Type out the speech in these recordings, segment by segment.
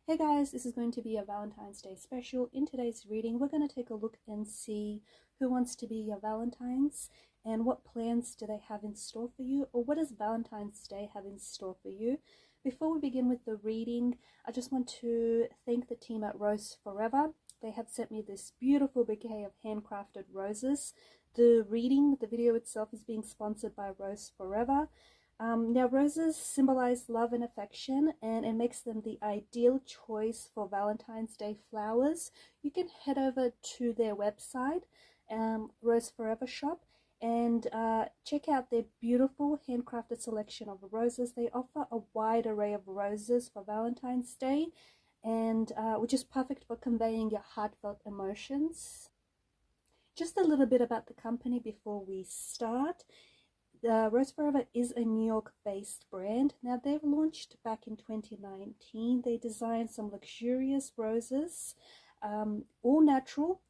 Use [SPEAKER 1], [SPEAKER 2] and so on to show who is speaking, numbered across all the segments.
[SPEAKER 1] Hey guys, this is going to be a Valentine's Day special. In today's reading, we're going to take a look and see who wants to be your Valentine's and what plans do they have in store for you, or what does Valentine's Day have in store for you. Before we begin with the reading, I just want to thank the team at Rose Forever. They have sent me this beautiful bouquet of handcrafted roses. The video itself is being sponsored by Rose Forever. Now, roses symbolize love and affection, and it makes them the ideal choice for Valentine's Day flowers. You can head over to their website, Rose Forever Shop, and check out their beautiful handcrafted selection of roses. They offer a wide array of roses for Valentine's Day, and which is perfect for conveying your heartfelt emotions. Just a little bit about the company before we start. Rose Forever is a New York-based brand. Now, they've launched back in 2019. They designed some luxurious roses, all natural,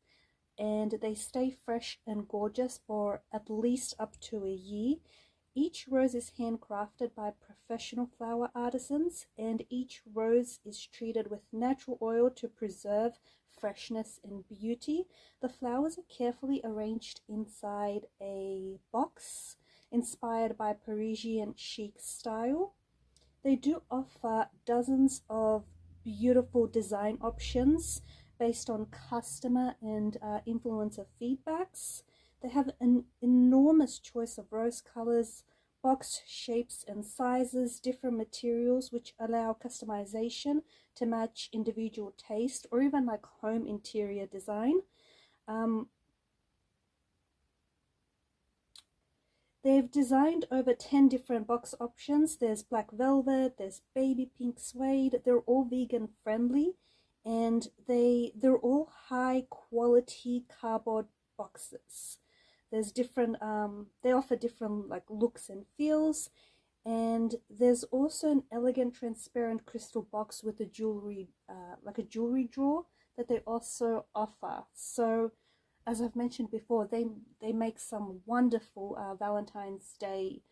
[SPEAKER 1] and they stay fresh and gorgeous for at least up to a year. Each rose is handcrafted by professional flower artisans, and each rose is treated with natural oil to preserve freshness and beauty. The flowers are carefully arranged inside a box inspired by Parisian chic style. They do offer dozens of beautiful design options based on customer and influencer feedbacks. They have an enormous choice of rose colors, box shapes and sizes, different materials which allow customization to match individual taste or even like home interior design. They've designed over 10 different box options. There's black velvet, there's baby pink suede. They're all vegan friendly, and they're all high quality cardboard boxes. There's different, they offer different like looks and feels, and there's also an elegant transparent crystal box with a jewelry, like a jewelry drawer that they also offer. So, as I've mentioned before, they make some wonderful Valentine's Day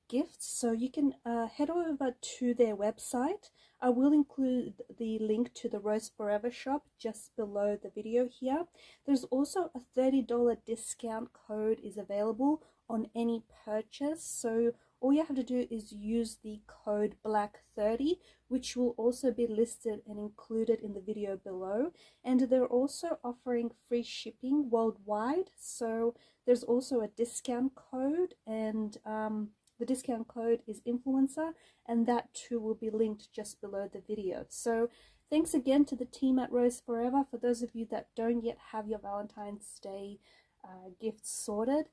[SPEAKER 1] gifts. So you can head over to their website. I will include the link to the Rose Forever shop just below the video here. There's also a $30 discount code is available on any purchase. So all you have to do is use the code BLACK30, which will also be listed and included in the video below. And they're also offering free shipping worldwide. So there's also a discount code, and the discount code is influencer, and that too will be linked just below the video. So thanks again to the team at Rose Forever. For those of you that don't yet have your Valentine's Day gifts sorted,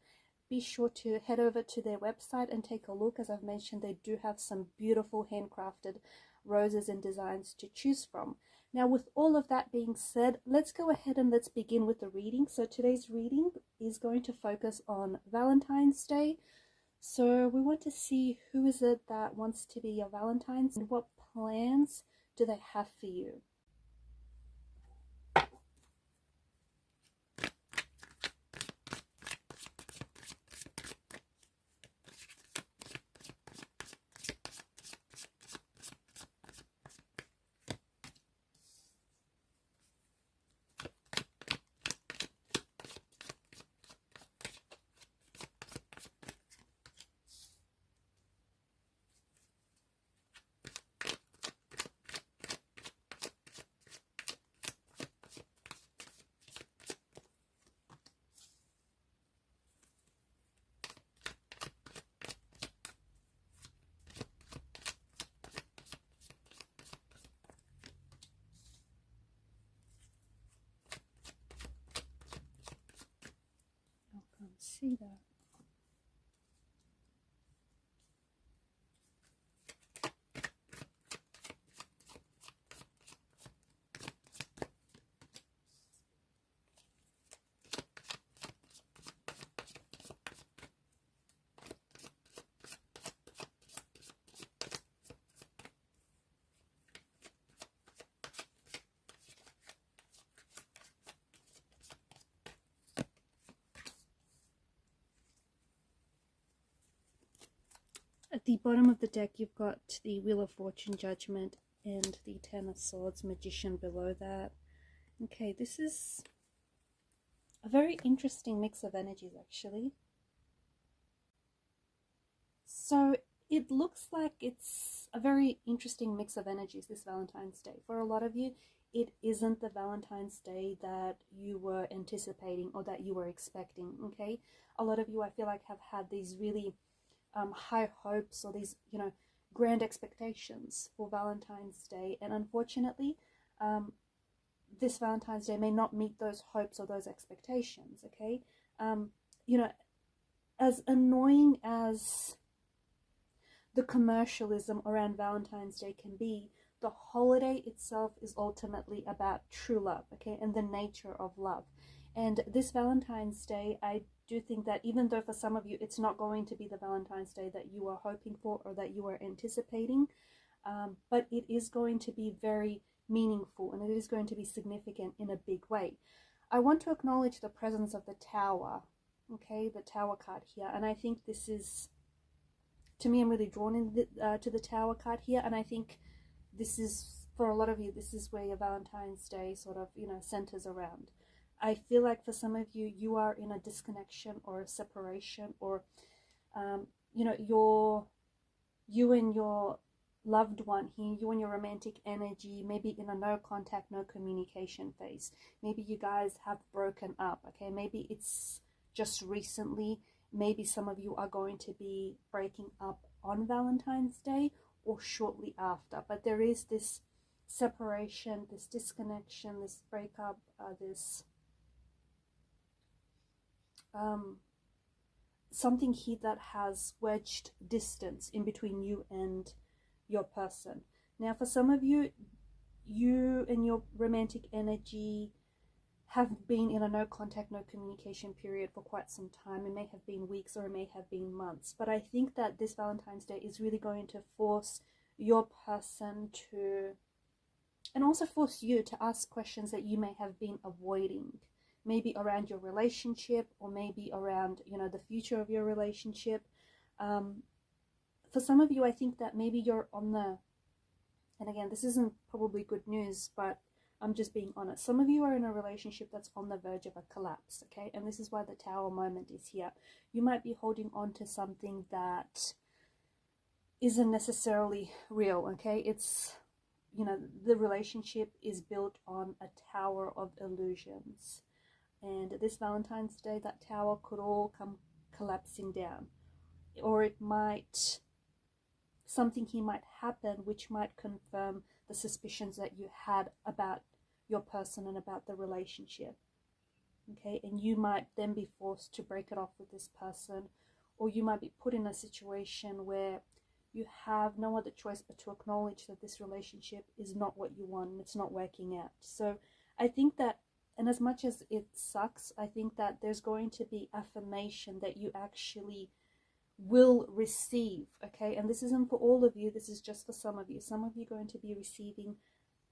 [SPEAKER 1] be sure to head over to their website and take a look. As I've mentioned, they do have some beautiful handcrafted roses and designs to choose from. Now, with all of that being said, let's go ahead and let's begin with the reading. So today's reading is going to focus on Valentine's Day. So we want to see who is it that wants to be your Valentine's and what plans do they have for you. See that. At the bottom of the deck, you've got the Wheel of Fortune, Judgment, and the Ten of Swords, Magician below that. Okay, this is a very interesting mix of energies, actually. So it looks like it's a very interesting mix of energies this Valentine's Day. For a lot of you, it isn't the Valentine's Day that you were anticipating or that you were expecting, okay? A lot of you, I feel like, have had these really high hopes or these, grand expectations for Valentine's Day. And unfortunately, this Valentine's Day may not meet those hopes or those expectations, okay? As annoying as the commercialism around Valentine's Day can be, the holiday itself is ultimately about true love, okay, and the nature of love. And this Valentine's Day, I do think that even though for some of you it's not going to be the Valentine's Day that you are hoping for or that you are anticipating, but it is going to be very meaningful and it is going to be significant in a big way. I want to acknowledge the presence of the Tower, okay, the Tower card here, and I think this is, to me, I'm really drawn to the Tower card here, and I think this is, for a lot of you, this is where your Valentine's Day sort of, centers around. I feel like for some of you, you are in a disconnection or a separation, or, you and your loved one here, you and your romantic energy, maybe in a no contact, no communication phase. Maybe you guys have broken up, okay? Maybe it's just recently. Maybe some of you are going to be breaking up on Valentine's Day or shortly after. But there is this separation, this disconnection, this breakup, this something here that has wedged distance in between you and your person. Now, for some of you, you and your romantic energy have been in a no contact, no communication period for quite some time. It may have been weeks or it may have been months. But I think that this Valentine's Day is really going to force your person to, and also force you to ask questions that you may have been avoiding. Maybe around your relationship, or maybe around, the future of your relationship. For some of you, I think that maybe you're on the, and again, this isn't probably good news, but I'm just being honest. Some of you are in a relationship that's on the verge of a collapse, okay? And this is why the Tower moment is here. You might be holding on to something that isn't necessarily real, okay? It's, the relationship is built on a tower of illusions. And this Valentine's Day, that tower could all come collapsing down. Or it might, something here might happen which might confirm the suspicions that you had about your person and about the relationship, okay? And you might then be forced to break it off with this person, or you might be put in a situation where you have no other choice but to acknowledge that this relationship is not what you want and it's not working out. So I think that, and as much as it sucks, I think that there's going to be affirmation that you actually will receive, okay? And this isn't for all of you, this is just for some of you. Some of you are going to be receiving,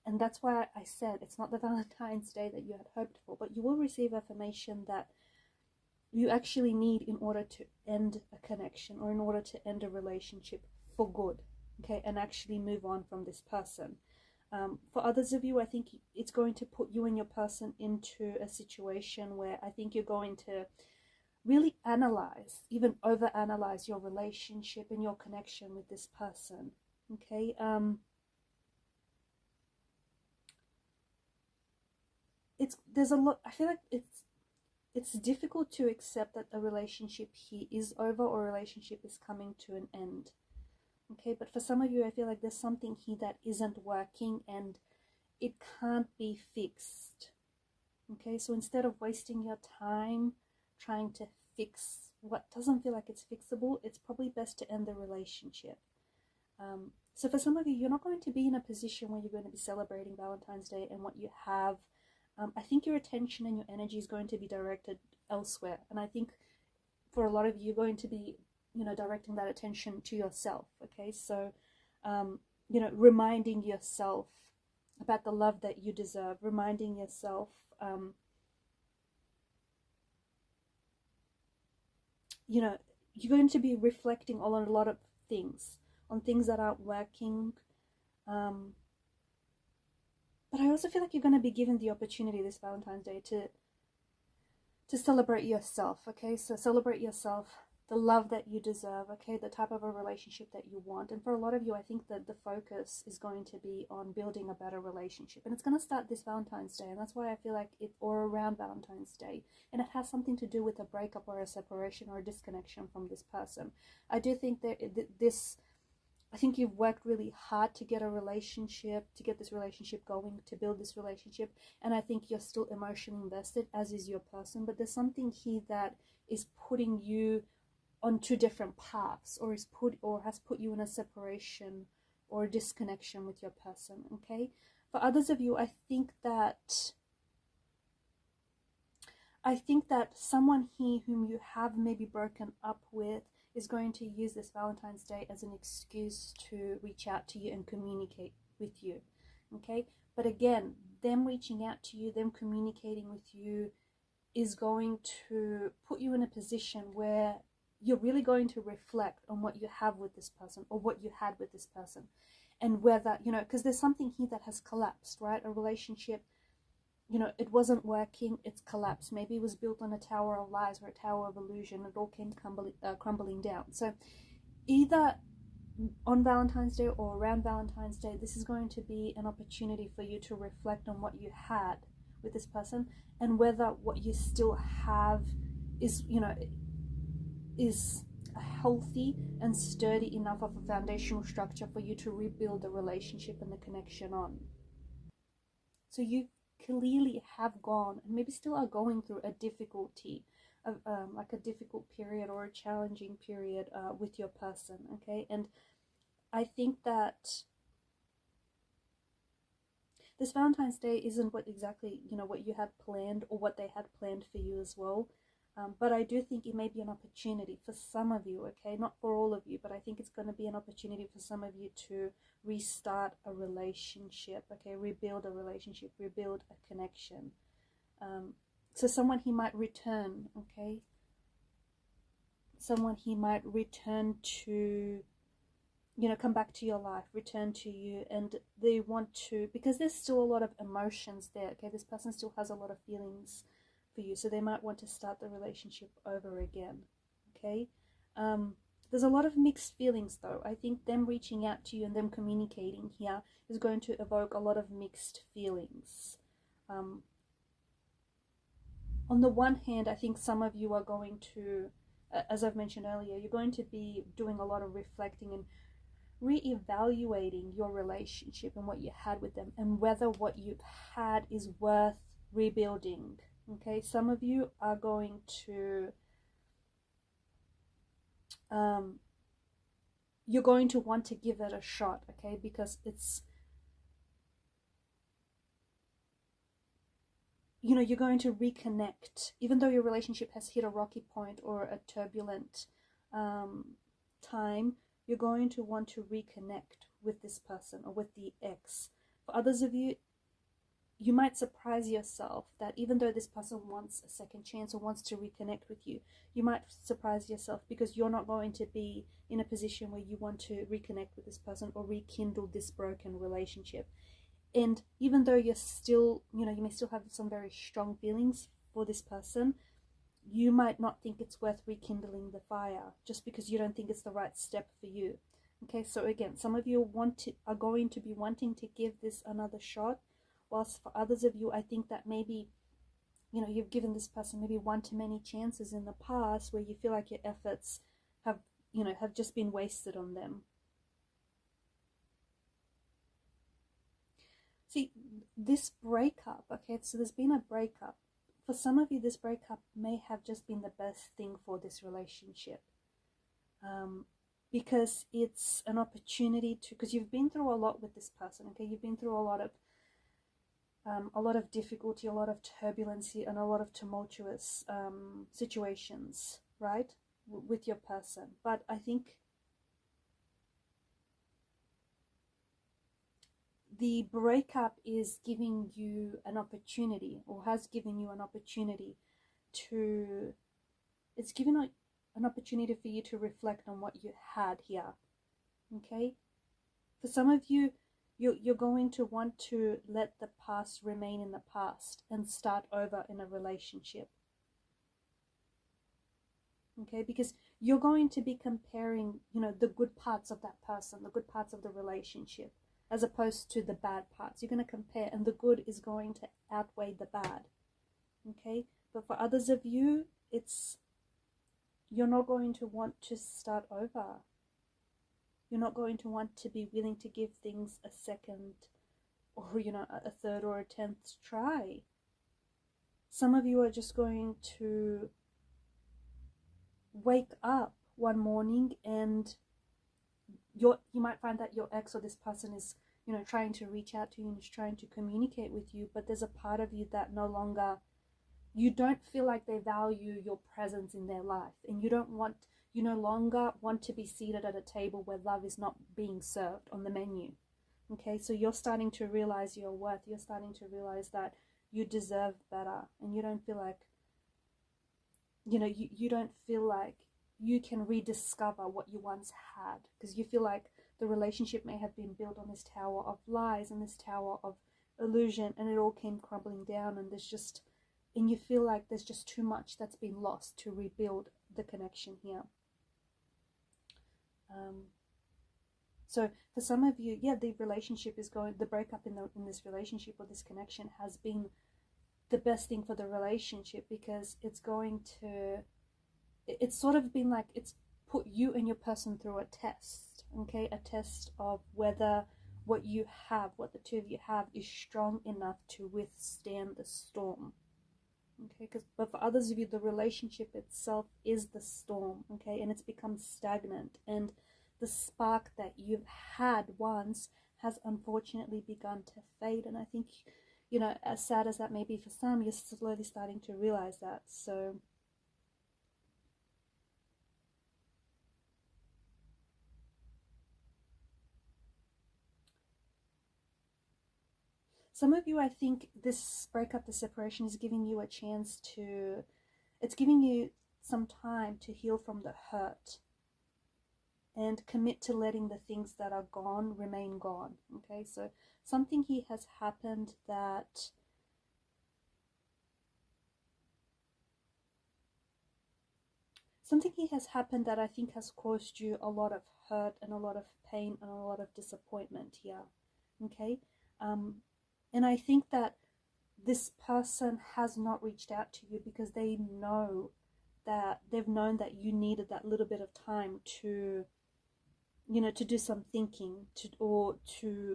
[SPEAKER 1] and that's why I said it's not the Valentine's Day that you had hoped for, but you will receive affirmation that you actually need in order to end a connection or in order to end a relationship for good, okay? And actually move on from this person. For others of you, I think it's going to put you and your person into a situation where I think you're going to really analyze, even overanalyze your relationship and your connection with this person, okay? There's a lot, I feel like it's difficult to accept that a relationship here is over or a relationship is coming to an end, okay? But for some of you, I feel like there's something here that isn't working and it can't be fixed, okay? So instead of wasting your time trying to fix what doesn't feel like it's fixable, it's probably best to end the relationship. So for some of you, you're not going to be in a position where you're going to be celebrating Valentine's Day and what you have. I think your attention and your energy is going to be directed elsewhere. And I think for a lot of you, you're going to be, directing that attention to yourself, okay? So, reminding yourself about the love that you deserve, reminding yourself, you're going to be reflecting on a lot of things, on things that aren't working, But I also feel like you're going to be given the opportunity this Valentine's Day to celebrate yourself, okay? So celebrate yourself, the love that you deserve, okay? The type of a relationship that you want. And for a lot of you, I think that the focus is going to be on building a better relationship. And it's going to start this Valentine's Day. And that's why I feel like or around Valentine's Day. And it has something to do with a breakup or a separation or a disconnection from this person. I do think that I think you've worked really hard to get a relationship, to get this relationship going, to build this relationship. And I think you're still emotionally invested, as is your person. But there's something here that is putting you on two different paths, or has put you in a separation or a disconnection with your person, okay? For others of you, I think that someone here whom you have maybe broken up with is going to use this Valentine's Day as an excuse to reach out to you and communicate with you, okay? But again, them reaching out to you, them communicating with you is going to put you in a position where you're really going to reflect on what you have with this person or what you had with this person, and whether, you know, because there's something here that has collapsed, right? A relationship, you know, it wasn't working, it's collapsed. Maybe it was built on a tower of lies or a tower of illusion. It all came crumbling down. So either on Valentine's Day or around Valentine's Day, this is going to be an opportunity for you to reflect on what you had with this person, and whether what you still have is, you know, is a healthy and sturdy enough of a foundational structure for you to rebuild the relationship and the connection on. So you clearly have gone, and maybe still are going through, a difficulty, like a difficult period or a challenging period with your person, okay? And I think that this Valentine's Day isn't what exactly, you know, what you had planned or what they had planned for you as well. But I do think it may be an opportunity for some of you, okay? Not for all of you, but I think it's going to be an opportunity for some of you to restart a relationship, okay? Rebuild a relationship, rebuild a connection. So someone he might return, okay? Someone he might return to, you know, come back to your life, return to you, and they want to, because there's still a lot of emotions there, okay? This person still has a lot of feelings for you, so they might want to start the relationship over again, okay? There's a lot of mixed feelings though. I think them reaching out to you and them communicating here is going to evoke a lot of mixed feelings. On the one hand, I think some of you are going to, as I've mentioned earlier, you're going to be doing a lot of reflecting and re-evaluating your relationship and what you had with them, and whether what you've had is worth rebuilding. Okay, some of you are going to, you're going to want to give it a shot, okay, because it's, you know, you're going to reconnect, even though your relationship has hit a rocky point or a turbulent time. You're going to want to reconnect with this person or with the ex. For others of you, you might surprise yourself that even though this person wants a second chance or wants to reconnect with you, you might surprise yourself because you're not going to be in a position where you want to reconnect with this person or rekindle this broken relationship. And even though you're still, you know, you may still have some very strong feelings for this person, you might not think it's worth rekindling the fire just because you don't think it's the right step for you. Okay, so again, some of you are going to be wanting to give this another shot, whilst for others of you, I think that maybe, you know, you've given this person maybe one too many chances in the past where you feel like your efforts have, you know, have just been wasted on them. See, this breakup, okay, so there's been a breakup. For some of you, this breakup may have just been the best thing for this relationship. Because it's an opportunity to, because you've been through a lot with this person, okay? You've been through a lot of difficulty, a lot of turbulency, and a lot of tumultuous situations, right, with your person. But I think the breakup is giving you an opportunity, or has given you an opportunity to, it's given an opportunity for you to reflect on what you had here, okay? For some of you, You're going to want to let the past remain in the past and start over in a relationship. Okay, because you're going to be comparing, you know, the good parts of that person, the good parts of the relationship, as opposed to the bad parts. You're going to compare, and the good is going to outweigh the bad. Okay, but for others of you, you're not going to want to start over. You're not going to want to be willing to give things a second, or, you know, a third or a 10th try. Some of you are just going to wake up one morning and you might find that your ex or this person is, you know, trying to reach out to you and is trying to communicate with you, but there's a part of you that you don't feel like they value your presence in their life, and you no longer want to be seated at a table where love is not being served on the menu. Okay, so you're starting to realize your worth. You're starting to realize that you deserve better, and you don't feel like, you know, you don't feel like you can rediscover what you once had, because you feel like the relationship may have been built on this tower of lies and this tower of illusion, and it all came crumbling down, and you feel like there's just too much that's been lost to rebuild the connection here. So for some of you, yeah, the breakup in this relationship or this connection has been the best thing for the relationship, because it's sort of been like it's put you and your person through a test, okay? A test of whether what the two of you have is strong enough to withstand the storm, okay? But for others of you, the relationship itself is the storm, okay? And it's become stagnant, and the spark that you've had once has unfortunately begun to fade. And I think, you know, as sad as that may be for some, you're slowly starting to realize that. So some of you, I think this breakup, the separation, is giving you a chance to, it's giving you some time to heal from the hurt and commit to letting the things that are gone remain gone, okay? So something here has happened that I think has caused you a lot of hurt and a lot of pain and a lot of disappointment here, okay? And I think that this person has not reached out to you because they've known that you needed that little bit of time to, you know, to do some thinking, you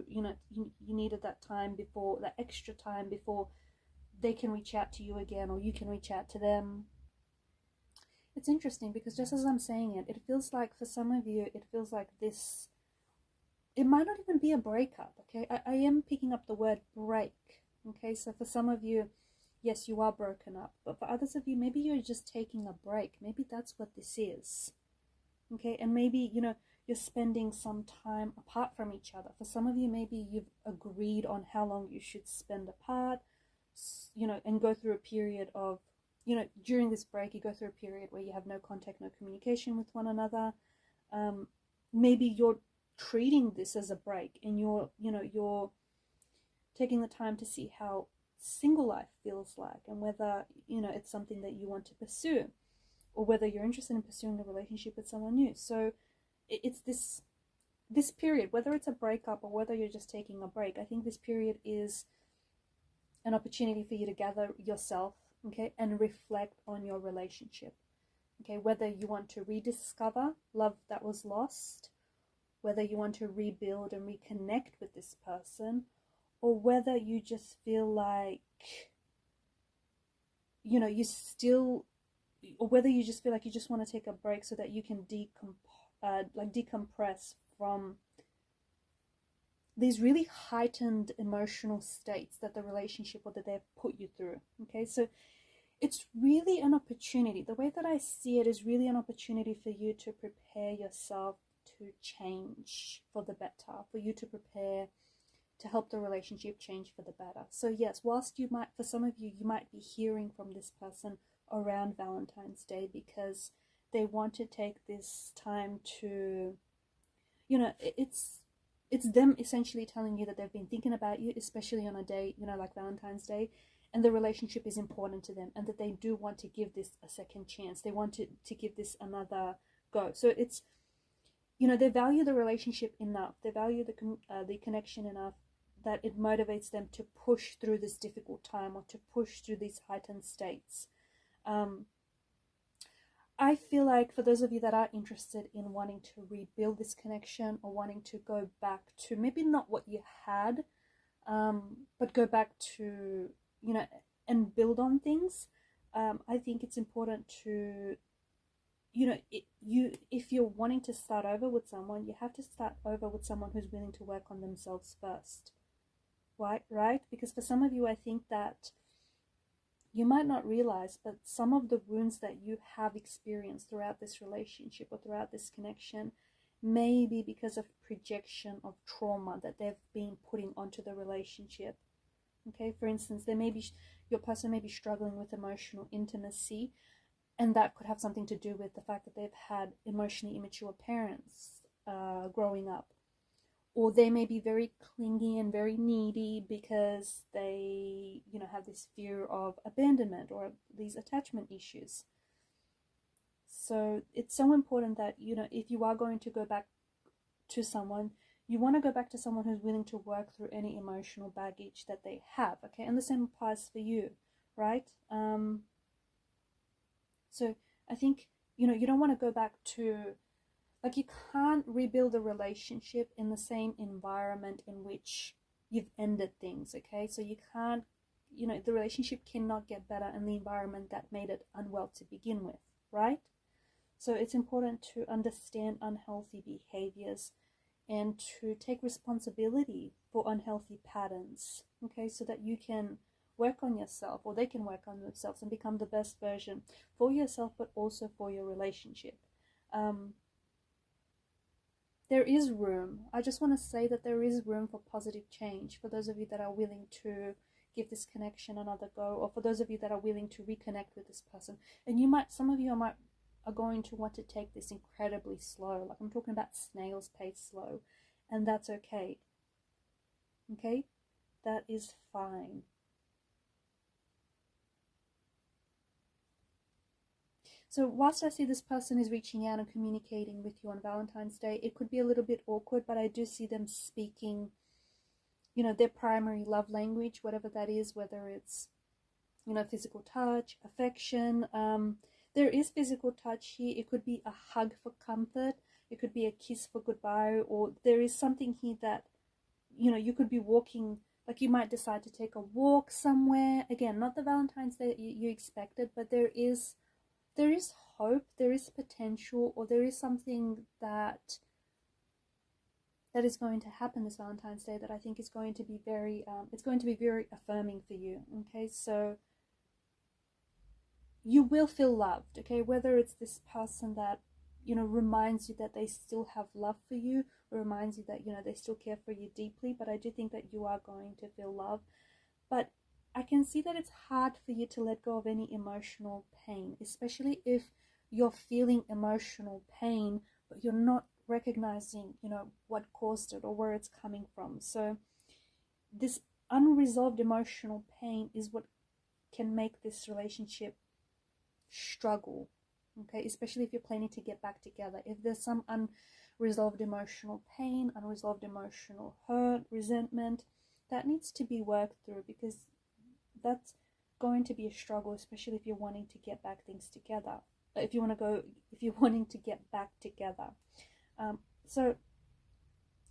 [SPEAKER 1] know, you needed that time before, that extra time before they can reach out to you again, or you can reach out to them. It's interesting because just as I'm saying it feels like for some of you, it feels like this, it might not even be a breakup, okay? I am picking up the word break, okay? So for some of you, yes, you are broken up, but for others of you, maybe you're just taking a break. Maybe that's what this is, okay? And maybe, you know, you're spending some time apart from each other. For some of you, maybe you've agreed on how long you should spend apart, you know, and go through a period of, you know, during this break, you go through a period where you have no contact, no communication with one another. Maybe you're treating this as a break, and you're taking the time to see how single life feels like, and whether, you know, it's something that you want to pursue, or whether you're interested in pursuing a relationship with someone new. So it's this period, whether it's a breakup or whether you're just taking a break, I think this period is an opportunity for you to gather yourself, okay, and reflect on your relationship, okay? Whether you want to rediscover love that was lost, whether you want to rebuild and reconnect with this person, or whether you just feel like, you know, or whether you just feel like you just want to take a break so that you can decompress from these really heightened emotional states that the relationship or that they've put you through, okay? So it's really an opportunity. The way that I see it is really an opportunity for you to prepare yourself to change for the better, for you to prepare to help the relationship change for the better. So yes, whilst you might, for some of you, you might be hearing from this person around Valentine's Day because they want to take this time to, you know, it's it's them essentially telling you that they've been thinking about you, especially on a day, you know, like Valentine's Day, and the relationship is important to them, and that they do want to give this a second chance. They want to give this another go. So it's, you know, they value the relationship enough, they value the connection enough that it motivates them to push through this difficult time or to push through these heightened states. I feel like for those of you that are interested in wanting to rebuild this connection or wanting to go back to maybe not what you had, but go back to, you know, and build on things, I think it's important to, you know, if you're wanting to start over with someone, you have to start over with someone who's willing to work on themselves first, right? Because for some of you, I think that you might not realize, but some of the wounds that you have experienced throughout this relationship or throughout this connection may be because of projection of trauma that they've been putting onto the relationship. Okay, for instance, your person may be struggling with emotional intimacy, and that could have something to do with the fact that they've had emotionally immature parents growing up. Or they may be very clingy and very needy because they, you know, have this fear of abandonment or these attachment issues. So it's so important that, you know, if you are going to go back to someone, you want to go back to someone who's willing to work through any emotional baggage that they have, okay? And the same applies for you, right? So I think, you know, you don't want to go back to, like, you can't rebuild a relationship in the same environment in which you've ended things, okay? So you can't, you know, the relationship cannot get better in the environment that made it unwell to begin with, right? So it's important to understand unhealthy behaviors and to take responsibility for unhealthy patterns, okay? So that you can work on yourself, or they can work on themselves and become the best version for yourself, but also for your relationship. There is room. I just want to say that there is room for positive change for those of you that are willing to give this connection another go, or for those of you that are willing to reconnect with this person. And some of you are going to want to take this incredibly slow. Like, I'm talking about snail's pace slow, and that's okay. Okay? That is fine. So whilst I see this person is reaching out and communicating with you on Valentine's Day, it could be a little bit awkward, but I do see them speaking, you know, their primary love language, whatever that is, whether it's, you know, physical touch, affection. There is physical touch here. It could be a hug for comfort. It could be a kiss for goodbye, or there is something here that, you know, you could be walking, like you might decide to take a walk somewhere. Again, not the Valentine's Day that you expected, but there is hope, there is potential, or there is something that is going to happen this Valentine's Day that I think is going to be very, it's going to be very affirming for you. Okay, so you will feel loved. Okay, whether it's this person that, you know, reminds you that they still have love for you, or reminds you that, you know, they still care for you deeply. But I do think that you are going to feel love. But I can see that it's hard for you to let go of any emotional pain, especially if you're feeling emotional pain, but you're not recognizing, you know, what caused it or where it's coming from. So this unresolved emotional pain is what can make this relationship struggle, okay? Especially if you're planning to get back together. If there's some unresolved emotional pain, unresolved emotional hurt, resentment, that needs to be worked through, because that's going to be a struggle, especially if you're wanting to get back things together. If you're wanting to get back together. So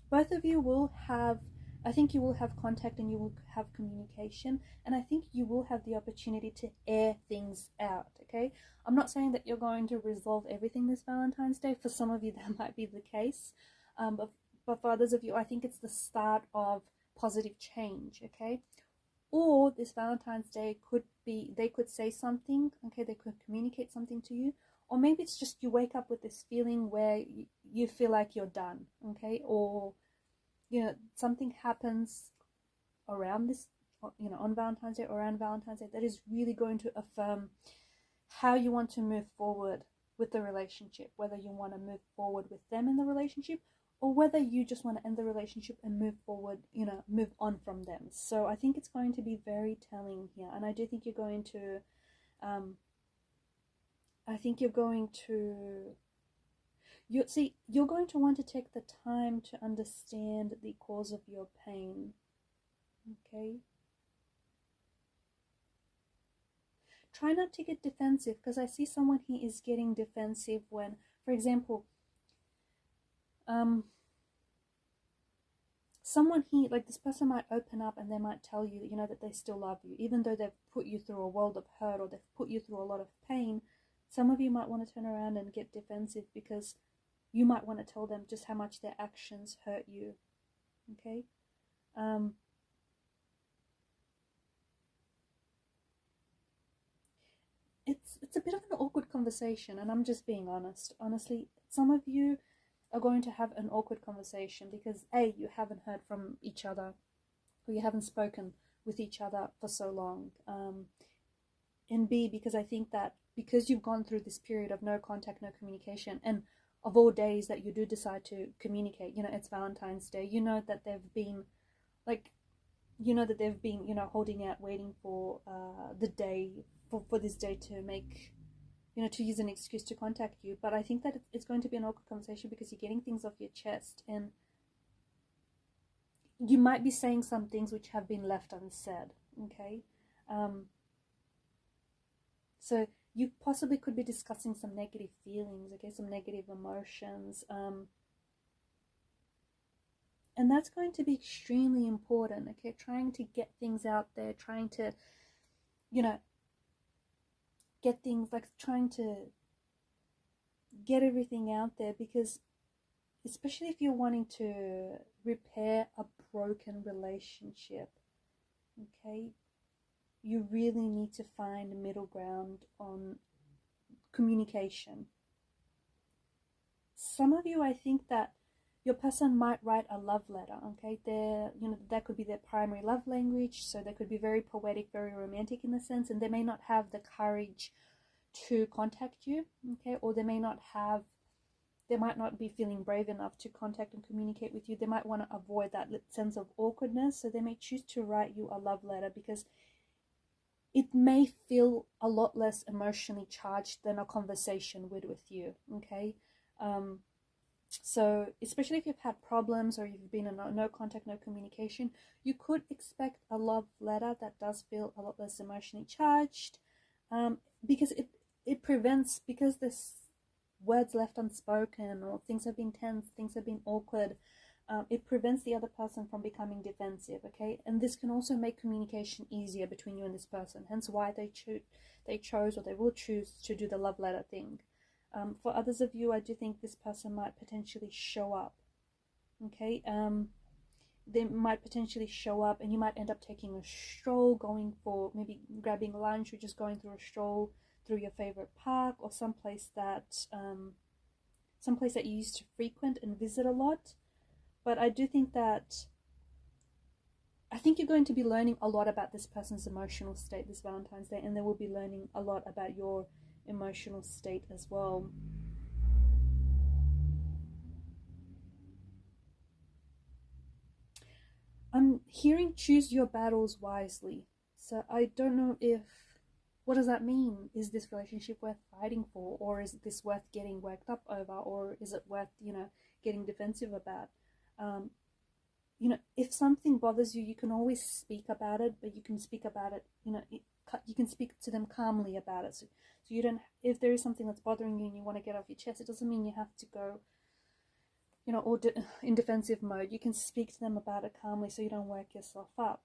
[SPEAKER 1] both of you will have, I think you will have contact and you will have communication, and I think you will have the opportunity to air things out, okay? I'm not saying that you're going to resolve everything this Valentine's Day. For some of you, that might be the case. But for others of you, I think it's the start of positive change, okay? Or this Valentine's Day could be, they could say something, okay? They could communicate something to you. Or maybe it's just you wake up with this feeling where you feel like you're done, okay? Or, you know, something happens around this, you know, on Valentine's Day or around Valentine's Day that is really going to affirm how you want to move forward with the relationship, whether you want to move forward with them in the relationship, or whether you just want to end the relationship and move forward, you know, move on from them. So I think it's going to be very telling here, and I do think you're going to you're going to want to take the time to understand the cause of your pain. Okay, try not to get defensive, because I see someone here is getting defensive when, for example, someone here, like this person might open up and they might tell you, you know, that they still love you, even though they've put you through a world of hurt, or they've put you through a lot of pain. Some of you might want to turn around and get defensive because you might want to tell them just how much their actions hurt you. Okay? It's a bit of an awkward conversation, and I'm just being honest. Honestly, some of you are going to have an awkward conversation because A, you haven't heard from each other, or you haven't spoken with each other for so long. And B, because I think that because you've gone through this period of no contact, no communication, and of all days that you do decide to communicate, you know, it's Valentine's Day, you know that they've been, like, you know that they've been, you know, holding out, waiting for the day, for this day to make, you know, to use an excuse to contact you. But I think that it's going to be an awkward conversation because you're getting things off your chest, and you might be saying some things which have been left unsaid. Okay, so you possibly could be discussing some negative feelings, okay, some negative emotions, and that's going to be extremely important. Okay, trying to get things out there, trying to, you know, get things, like trying to get everything out there, because especially if you're wanting to repair a broken relationship, okay, you really need to find a middle ground on communication. Some of you, I think that your person might write a love letter, okay? You know, that could be their primary love language, so they could be very poetic, very romantic in a sense, and they may not have the courage to contact you, okay? Or they might not be feeling brave enough to contact and communicate with you. They might want to avoid that sense of awkwardness, so they may choose to write you a love letter because it may feel a lot less emotionally charged than a conversation with you, okay? So especially if you've had problems or you've been in no contact, no communication, you could expect a love letter that does feel a lot less emotionally charged, because it prevents, because this words left unspoken, or things have been tense, things have been awkward, it prevents the other person from becoming defensive, okay? And this can also make communication easier between you and this person, hence why they chose or they will choose to do the love letter thing. For others of you, I do think this person might potentially show up, okay? They might potentially show up, and you might end up taking a stroll, going for maybe grabbing lunch, or just going through a stroll through your favorite park, or someplace that you used to frequent and visit a lot. But I do think that you're going to be learning a lot about this person's emotional state this Valentine's Day, and they will be learning a lot about your emotional state as well. I'm hearing choose your battles wisely. So I don't know what does that mean? Is this relationship worth fighting for, or is this worth getting worked up over, or is it worth, you know, getting defensive about? You know, if something bothers you, you can always speak about it, but you can speak about it, you know, you can speak to them calmly about it. So you don't, if there is something that's bothering you and you want to get off your chest, it doesn't mean you have to go, you know, all in defensive mode. You can speak to them about it calmly so you don't work yourself up.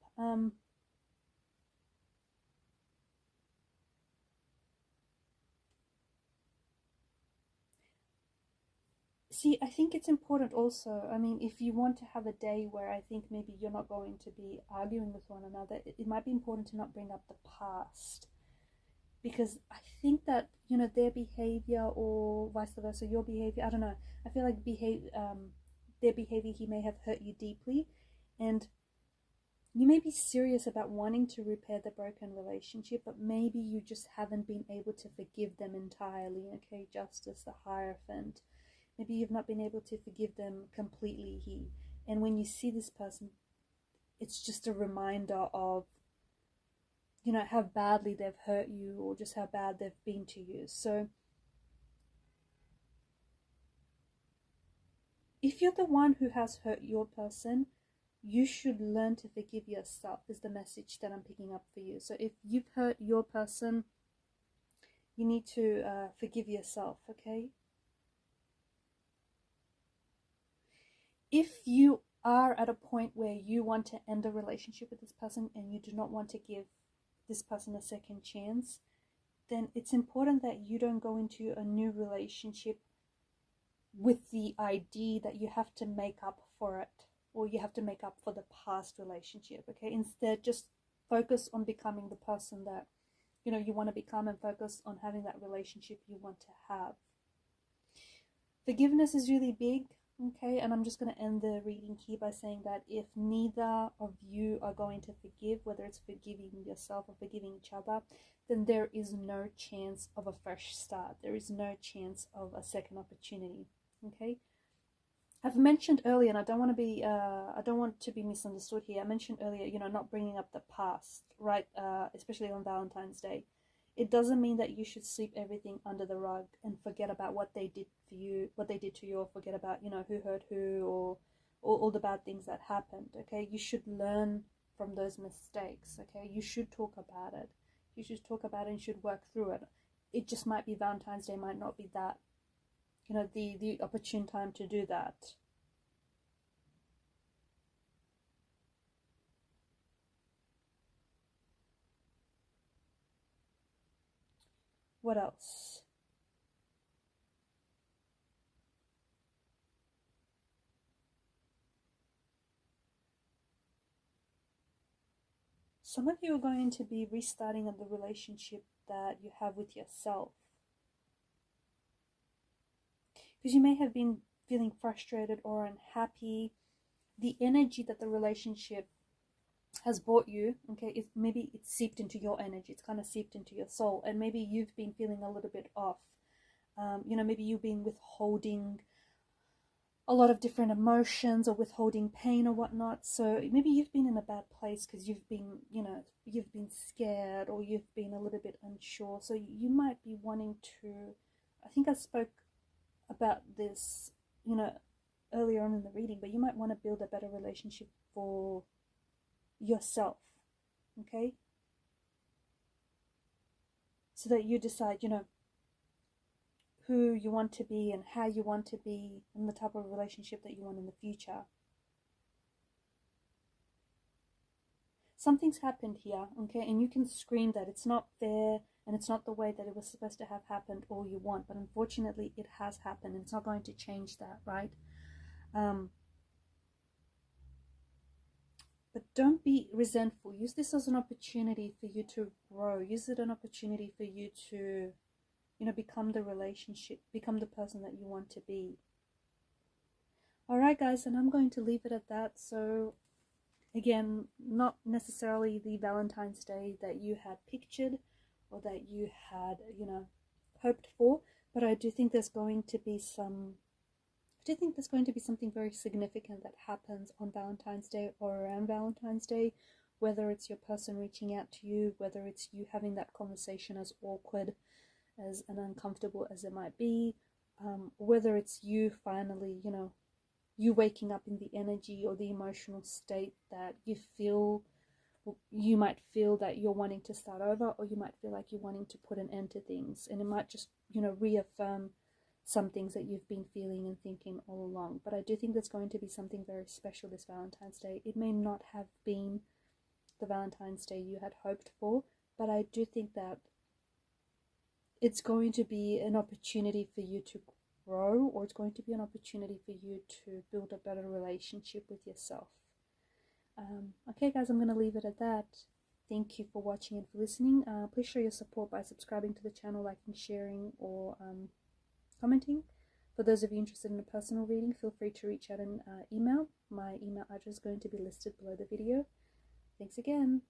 [SPEAKER 1] See, I think it's important also, I mean, if you want to have a day where I think maybe you're not going to be arguing with one another, it might be important to not bring up the past. Because I think that, you know, their behavior, or vice versa, your behavior, I don't know, I feel like their behavior, he may have hurt you deeply, and you may be serious about wanting to repair the broken relationship, but maybe you just haven't been able to forgive them entirely, okay? Justice, the Hierophant. Maybe you've not been able to forgive them completely here. And when you see this person, it's just a reminder of, you know, how badly they've hurt you, or just how bad they've been to you. So if you're the one who has hurt your person, you should learn to forgive yourself, is the message that I'm picking up for you. So if you've hurt your person, you need to forgive yourself, okay? If you are at a point where you want to end a relationship with this person and you do not want to give this person a second chance, then it's important that you don't go into a new relationship with the idea that you have to make up for it, or you have to make up for the past relationship, okay? Instead, just focus on becoming the person that, you know, you want to become, and focus on having that relationship you want to have. Forgiveness is really big, okay? And I'm just going to end the reading here by saying that if neither of you are going to forgive, whether it's forgiving yourself or forgiving each other, then there is no chance of a fresh start. There is no chance of a second opportunity, okay? I've mentioned earlier, and I don't want to be misunderstood here. I mentioned earlier, you know, not bringing up the past, right? Especially on Valentine's Day. It doesn't mean that you should sweep everything under the rug and forget about what they did for you, what they did to you, or forget about, you know, who hurt who, or all the bad things that happened, okay? You should learn from those mistakes, okay? You should talk about it. You should talk about it and should work through it. It just might be Valentine's Day might not be that, you know, the opportune time to do that. What else? Some of you are going to be restarting of the relationship that you have with yourself, because you may have been feeling frustrated or unhappy. The energy that the relationship has brought you, okay, maybe it's seeped into your energy, it's kind of seeped into your soul, and maybe you've been feeling a little bit off. You know, maybe you've been withholding a lot of different emotions, or withholding pain or whatnot. So maybe you've been in a bad place because you've been, you know, you've been scared, or you've been a little bit unsure. So you might be wanting to, I think I spoke about this, you know, earlier on in the reading, but you might want to build a better relationship for yourself, okay? So that you decide, you know, who you want to be and how you want to be, and the type of relationship that you want in the future. Something's happened here, okay, and you can scream that it's not fair and it's not the way that it was supposed to have happened all you want, but unfortunately it has happened, and it's not going to change that, right? But don't be resentful. Use this as an opportunity for you to grow. Use it as an opportunity for you to, you know, become the relationship, become the person that you want to be. Alright guys, and I'm going to leave it at that. So again, not necessarily the Valentine's Day that you had pictured or that you had, you know, hoped for, but I do think there's going to be something very significant that happens on Valentine's Day or around Valentine's Day, whether it's your person reaching out to you, whether it's you having that conversation, as awkward as and uncomfortable as it might be, whether it's you finally, you know, you waking up in the energy or the emotional state that you might feel that you're wanting to start over, or you might feel like you're wanting to put an end to things, and it might just, you know, reaffirm some things that you've been feeling and thinking all along. But I do think there's going to be something very special this Valentine's Day. It may not have been the Valentine's Day you had hoped for, but I do think that it's going to be an opportunity for you to grow, or it's going to be an opportunity for you to build a better relationship with yourself. Okay guys, I'm going to leave it at that. Thank you for watching and for listening. Please show your support by subscribing to the channel, liking, sharing, or commenting. For those of you interested in a personal reading, feel free to reach out and email. My email address is going to be listed below the video. Thanks again.